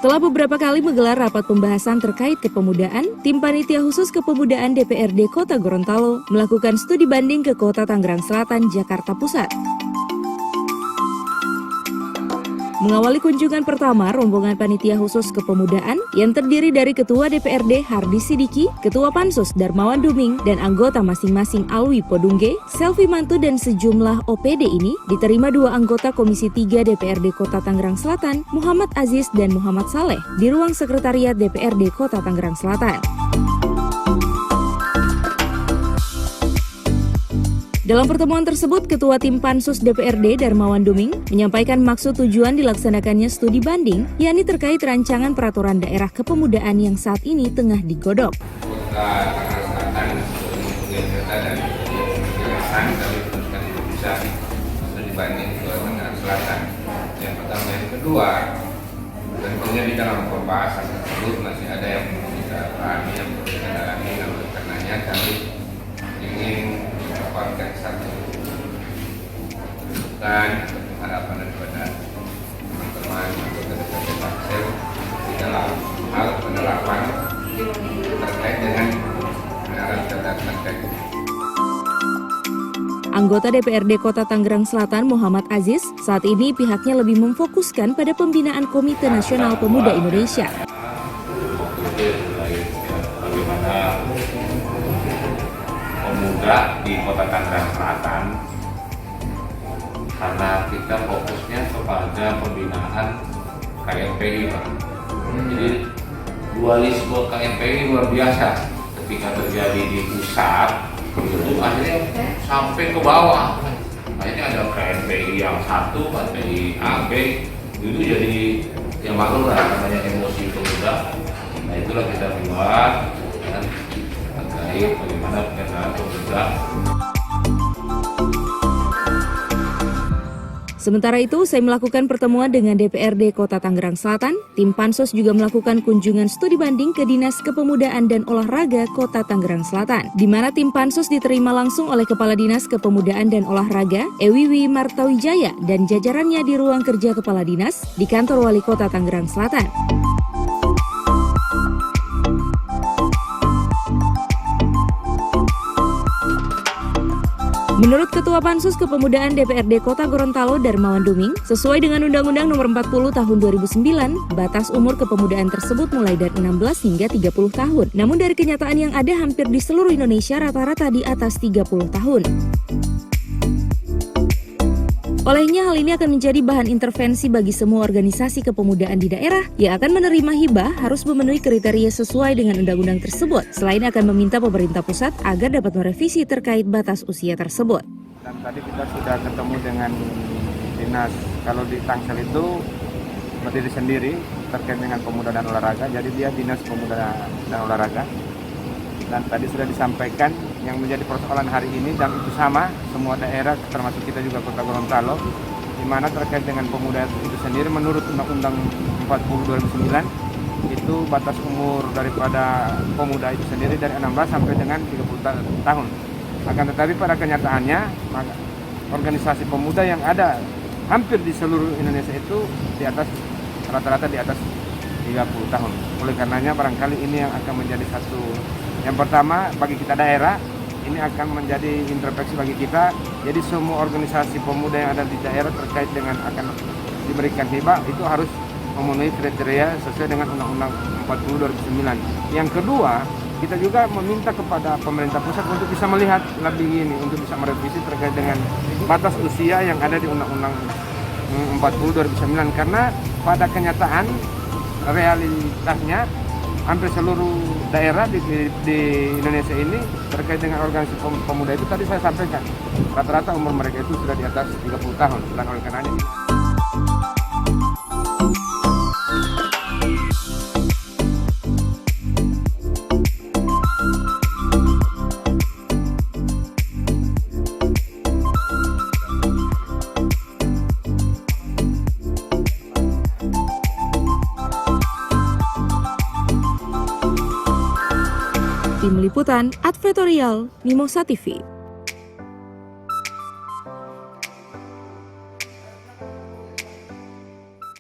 Setelah beberapa kali menggelar rapat pembahasan terkait kepemudaan, tim Panitia Khusus Kepemudaan DPRD Kota Gorontalo melakukan studi banding ke Kota Tangerang Selatan, Jakarta Pusat. Mengawali kunjungan pertama, rombongan Panitia Khusus Kepemudaan yang terdiri dari Ketua DPRD Hardi Sidiki, Ketua Pansus Darmawan Duming, dan anggota masing-masing Alwi Podungge, Selvi Mantu, dan sejumlah OPD ini diterima dua anggota Komisi 3 DPRD Kota Tangerang Selatan, Muhammad Aziz dan Muhammad Saleh, di ruang Sekretariat DPRD Kota Tangerang Selatan. Dalam pertemuan tersebut, Ketua Tim Pansus DPRD Darmawan Duming menyampaikan maksud tujuan dilaksanakannya studi banding, yakni terkait rancangan peraturan daerah kepemudaan yang saat ini tengah digodok. Kota Tangerang Selatan dan penjelasan kami teruskan bisa studi banding ke Tangerang Selatan. Yang pertama, yang kedua, tentunya di dalam pembahasan tersebut masih ada yang perlu kita pahami, yang perlu kita dalami. Oleh karenanya kami ingin mendapatkan satu dan harapan daripada teman-teman anggota DPRD Tangsel di dalam hal penerapan terkait dengan penerapan terkait. Anggota DPRD Kota Tangerang Selatan Muhammad Aziz saat ini pihaknya lebih memfokuskan pada pembinaan Komite Nasional Pemuda Indonesia. Bagaimana pemuda di Kota Tangerang Selatan, karena kita fokusnya kepada pembinaan KMPI, Pak. Jadi dualisme KMPI luar biasa ketika terjadi di pusat, itu akhirnya sampai ke bawah. Akhirnya ada KMPI yang satu, KMPI A, B, itu jadi yang maklum lah namanya emosi pemuda. Nah itulah kita buat dan terkait bagaimana penyelenggaraan pemuda. Sementara itu, saya melakukan pertemuan dengan DPRD Kota Tangerang Selatan. Tim Pansus juga melakukan kunjungan studi banding ke Dinas Kepemudaan dan Olahraga Kota Tangerang Selatan, di mana tim Pansus diterima langsung oleh Kepala Dinas Kepemudaan dan Olahraga, Ewiwi Martawijaya, dan jajarannya di ruang kerja Kepala Dinas di kantor Wali Kota Tangerang Selatan. Menurut Ketua Pansus Kepemudaan DPRD Kota Gorontalo Darmawan Duming, sesuai dengan Undang-Undang Nomor 40 Tahun 2009, batas umur kepemudaan tersebut mulai dari 16 hingga 30 tahun. Namun dari kenyataan yang ada hampir di seluruh Indonesia rata-rata di atas 30 tahun. Olehnya hal ini akan menjadi bahan intervensi bagi semua organisasi kepemudaan di daerah yang akan menerima hibah harus memenuhi kriteria sesuai dengan undang-undang tersebut. Selain akan meminta pemerintah pusat agar dapat merevisi terkait batas usia tersebut. Dan tadi kita sudah ketemu dengan dinas, kalau di Tangsel itu berdiri sendiri terkait dengan pemuda dan olahraga, jadi dia Dinas Pemuda dan Olahraga. Dan tadi sudah disampaikan yang menjadi persoalan hari ini, dan itu sama semua daerah termasuk kita juga Kota Gorontalo, di mana terkait dengan pemuda itu sendiri menurut Undang-Undang 40 2009 itu batas umur daripada pemuda itu sendiri dari 16 sampai dengan 30 tahun. Akan tetapi pada kenyataannya organisasi pemuda yang ada hampir di seluruh Indonesia itu di atas rata-rata di atas 30 tahun. Oleh karenanya barangkali ini yang akan menjadi satu. Yang pertama, bagi kita daerah, ini akan menjadi introspeksi bagi kita. Jadi semua organisasi pemuda yang ada di daerah terkait dengan akan diberikan hibah, itu harus memenuhi kriteria sesuai dengan Undang-Undang 40 2009. Yang kedua, kita juga meminta kepada pemerintah pusat untuk bisa melihat lebih ini, untuk bisa merevisi terkait dengan batas usia yang ada di Undang-Undang 40 2009. Karena pada kenyataan, realitasnya, hampir seluruh daerah di Indonesia ini terkait dengan organisasi pemuda itu tadi saya sampaikan rata-rata umur mereka itu sudah di atas 30 tahun, dan oleh karenanya Tim Liputan Advertorial Mimosa TV.